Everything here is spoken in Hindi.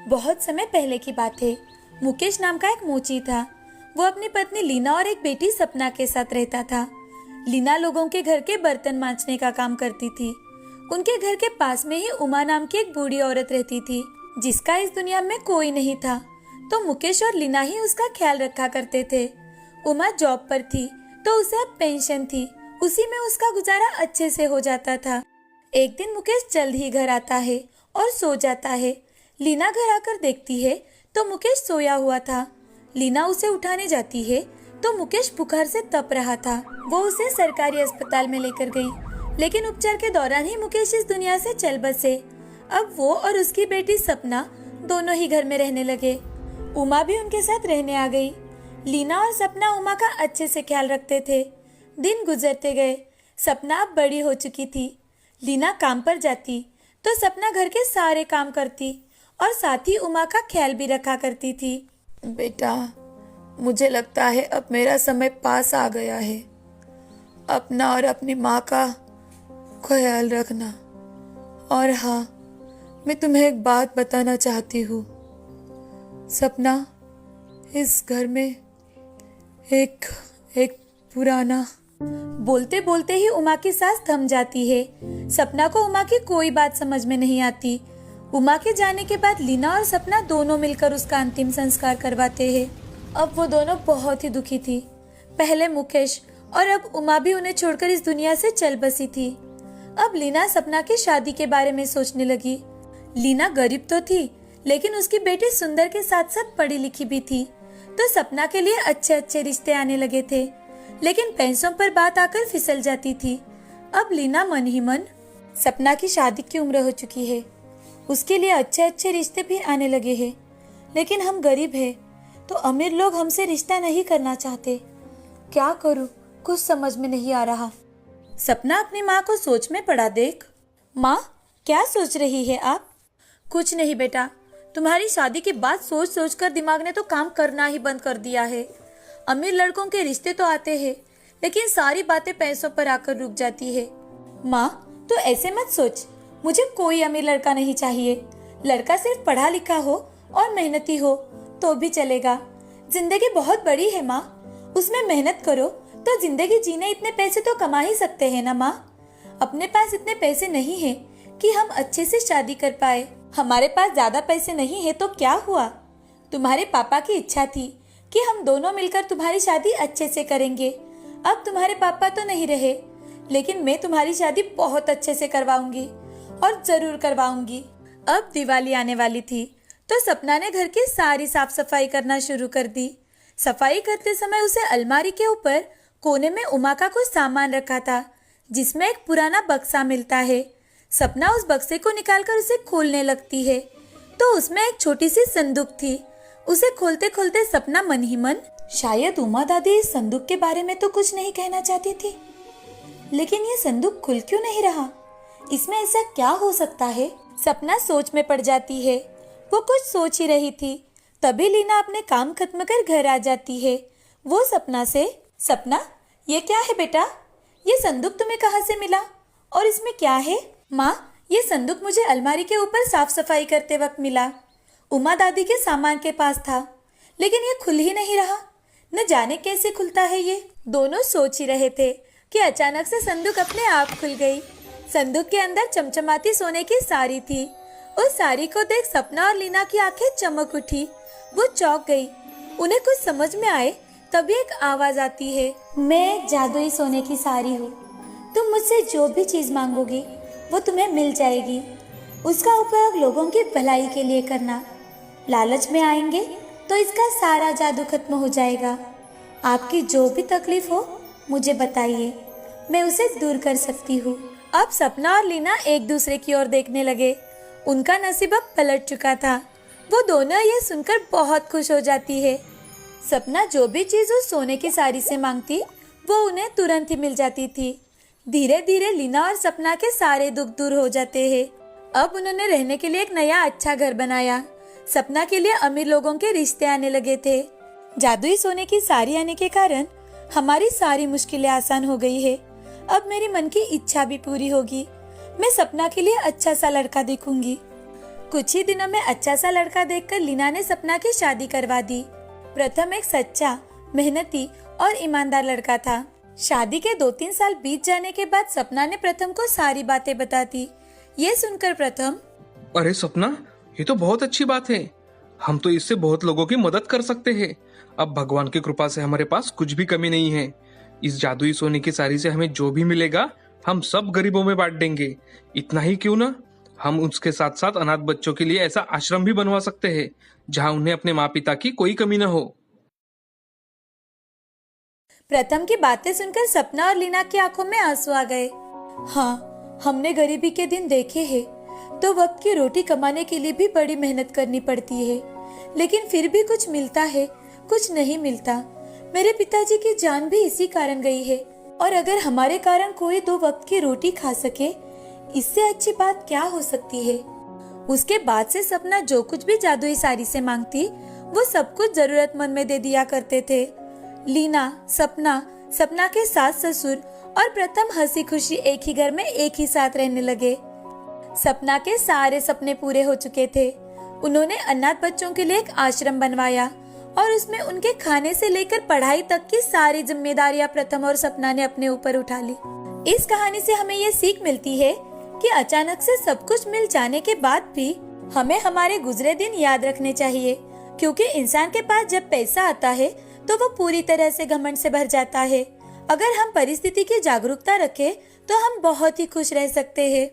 बहुत समय पहले की बात है। मुकेश नाम का एक मोची था। वो अपनी पत्नी लीना और एक बेटी सपना के साथ रहता था। लीना लोगों के घर के बर्तन मांजने का काम करती थी। उनके घर के पास में ही उमा नाम की एक बूढ़ी औरत रहती थी, जिसका इस दुनिया में कोई नहीं था, तो मुकेश और लीना ही उसका ख्याल रखा करते थे। उमा जॉब पर थी, तो उसे अब पेंशन थी। उसी में उसका गुजारा अच्छे से हो जाता था। एक दिन मुकेश जल्द ही घर आता है और सो जाता है। लीना घर आकर देखती है तो मुकेश सोया हुआ था। लीना उसे उठाने जाती है तो मुकेश बुखार से तप रहा था। वो उसे सरकारी अस्पताल में लेकर गई, लेकिन उपचार के दौरान ही मुकेश इस दुनिया से चल बसे। अब वो और उसकी बेटी सपना दोनों ही घर में रहने लगे। उमा भी उनके साथ रहने आ गई। लीना और सपना उमा का अच्छे से ख्याल रखते थे। दिन गुजरते गए। सपना अब बड़ी हो चुकी थी। लीना काम पर जाती तो सपना घर के सारे काम करती और साथ ही उमा का ख्याल भी रखा करती थी। बेटा, मुझे लगता है अब मेरा समय पास आ गया है। अपना और अपनी माँ का ख्याल रखना। और हाँ, मैं तुम्हें एक बात बताना चाहती हूँ। सपना, इस घर में एक पुराना। बोलते बोलते ही उमा की सांस थम जाती है। सपना को उमा की कोई बात समझ में नहीं आती। उमा के जाने के बाद लीना और सपना दोनों मिलकर उसका अंतिम संस्कार करवाते हैं। अब वो दोनों बहुत ही दुखी थी। पहले मुकेश और अब उमा भी उन्हें छोड़कर इस दुनिया से चल बसी थी। अब लीना सपना की शादी के बारे में सोचने लगी। लीना गरीब तो थी, लेकिन उसकी बेटी सुंदर के साथ साथ पढ़ी लिखी भी थी, तो सपना के लिए अच्छे अच्छे रिश्ते आने लगे थे। लेकिन पैसों पर बात आकर फिसल जाती थी। अब लीना मन ही मन, सपना की शादी की उम्र हो चुकी है, उसके लिए अच्छे अच्छे रिश्ते भी आने लगे हैं, लेकिन हम गरीब हैं, तो अमीर लोग हमसे रिश्ता नहीं करना चाहते। क्या करूं, कुछ समझ में नहीं आ रहा। सपना अपनी माँ को सोच में पड़ा देख। माँ, क्या सोच रही है आप? कुछ नहीं बेटा, तुम्हारी शादी की बात सोच सोच कर दिमाग ने तो काम करना ही बंद कर दिया है। अमीर लड़कों के रिश्ते तो आते हैं, लेकिन सारी बातें पैसों पर आकर रुक जाती है। माँ, तो ऐसे मत सोच। मुझे कोई अमीर लड़का नहीं चाहिए। लड़का सिर्फ पढ़ा लिखा हो और मेहनती हो तो भी चलेगा। जिंदगी बहुत बड़ी है माँ, उसमें मेहनत करो तो जिंदगी जीने इतने पैसे तो कमा ही सकते हैं ना माँ। अपने पास इतने पैसे नहीं है कि हम अच्छे से शादी कर पाए। हमारे पास ज्यादा पैसे नहीं है तो क्या हुआ? तुम्हारे पापा की इच्छा थी कि हम दोनों मिलकर तुम्हारी शादी अच्छे से करेंगे। अब तुम्हारे पापा तो नहीं रहे, लेकिन मैं तुम्हारी शादी बहुत अच्छे से करवाऊंगी और जरूर करवाऊंगी। अब दिवाली आने वाली थी, तो सपना ने घर की सारी साफ सफाई करना शुरू कर दी। सफाई करते समय उसे अलमारी के ऊपर कोने में उमा का कुछ सामान रखा था, जिसमें एक पुराना बक्सा मिलता है। सपना उस बक्से को निकालकर उसे खोलने लगती है, तो उसमें एक छोटी सी संदूक थी। उसे खोलते खोलते सपना मन ही मन, शायद उमा दादी इस संदूक के बारे में तो कुछ नहीं कहना चाहती थी, लेकिन ये संदूक खुल क्यों नहीं रहा? इसमें ऐसा क्या हो सकता है? सपना सोच में पड़ जाती है। वो कुछ सोच ही रही थी, तभी लीना अपने काम खत्म कर घर आ जाती है। वो सपना से, सपना, ये क्या है बेटा? ये संदूक तुम्हें कहाँ से मिला और इसमें क्या है? माँ, ये संदूक मुझे अलमारी के ऊपर साफ सफाई करते वक्त मिला। उमा दादी के सामान के पास था, लेकिन ये खुल ही नहीं रहा। न जाने कैसे खुलता है ये। दोनों सोच ही रहे थे कि अचानक से संदूक अपने आप खुल गई। संदूक के अंदर चमचमाती सोने की साड़ी थी। उस साड़ी को देख सपना और लीना की आंखें चमक उठी। वो चौंक गई। उन्हें कुछ समझ में आए तभी एक आवाज आती है, मैं जादुई सोने की साड़ी हूँ। तुम मुझसे जो भी चीज मांगोगी वो तुम्हें मिल जाएगी। उसका उपयोग लोगों की भलाई के लिए करना। लालच में आएंगे तो इसका सारा जादू खत्म हो जाएगा। आपकी जो भी तकलीफ हो मुझे बताइए, मैं उसे दूर कर सकती हूँ। अब सपना और लीना एक दूसरे की ओर देखने लगे। उनका नसीब अब पलट चुका था। वो दोनों ये सुनकर बहुत खुश हो जाती है। सपना जो भी चीज उस सोने की साड़ी से मांगती वो उन्हें तुरंत ही मिल जाती थी। धीरे धीरे लीना और सपना के सारे दुख दूर हो जाते हैं। अब उन्होंने रहने के लिए एक नया अच्छा घर बनाया। सपना के लिए अमीर लोगों के रिश्ते आने लगे थे। जादुई सोने की साड़ी आने के कारण हमारी सारी मुश्किलें आसान हो गई है। अब मेरी मन की इच्छा भी पूरी होगी। मैं सपना के लिए अच्छा सा लड़का देखूंगी। कुछ ही दिनों में अच्छा सा लड़का देखकर लीना ने सपना की शादी करवा दी। प्रथम एक सच्चा, मेहनती और ईमानदार लड़का था। शादी के 2-3 साल बीत जाने के बाद सपना ने प्रथम को सारी बातें बता दी। ये सुनकर प्रथम, अरे सपना, ये तो बहुत अच्छी बात है। हम तो इससे बहुत लोगों की मदद कर सकते हैं। अब भगवान की कृपा से हमारे पास कुछ भी कमी नहीं है। इस जादुई सोने की साड़ी से हमें जो भी मिलेगा हम सब गरीबों में बांट देंगे। इतना ही क्यों ना, हम उसके साथ साथ अनाथ बच्चों के लिए ऐसा आश्रम भी बनवा सकते हैं जहाँ उन्हें अपने माँ पिता की कोई कमी न हो। प्रथम की बातें सुनकर सपना और लीना की आंखों में आंसू आ गए। हाँ, हमने गरीबी के दिन देखे हैं, तो वक्त की रोटी कमाने के लिए भी बड़ी मेहनत करनी पड़ती है, लेकिन फिर भी कुछ मिलता है, कुछ नहीं मिलता। मेरे पिताजी की जान भी इसी कारण गई है, और अगर हमारे कारण कोई 2 वक्त की रोटी खा सके, इससे अच्छी बात क्या हो सकती है। उसके बाद से सपना जो कुछ भी जादुई साड़ी से मांगती, वो सब कुछ जरूरतमंद में दे दिया करते थे। लीना, सपना, सपना के सास ससुर और प्रथम हंसी खुशी एक ही घर में एक ही साथ रहने लगे। सपना के सारे सपने पूरे हो चुके थे। उन्होंने अनाथ बच्चों के लिए एक आश्रम बनवाया और उसमें उनके खाने से लेकर पढ़ाई तक की सारी जिम्मेदारियां प्रथम और सपना ने अपने ऊपर उठा ली। इस कहानी से हमें ये सीख मिलती है कि अचानक से सब कुछ मिल जाने के बाद भी हमें हमारे गुजरे दिन याद रखने चाहिए, क्योंकि इंसान के पास जब पैसा आता है तो वो पूरी तरह से घमंड से भर जाता है। अगर हम परिस्थिति की जागरूकता रखें तो हम बहुत ही खुश रह सकते हैं।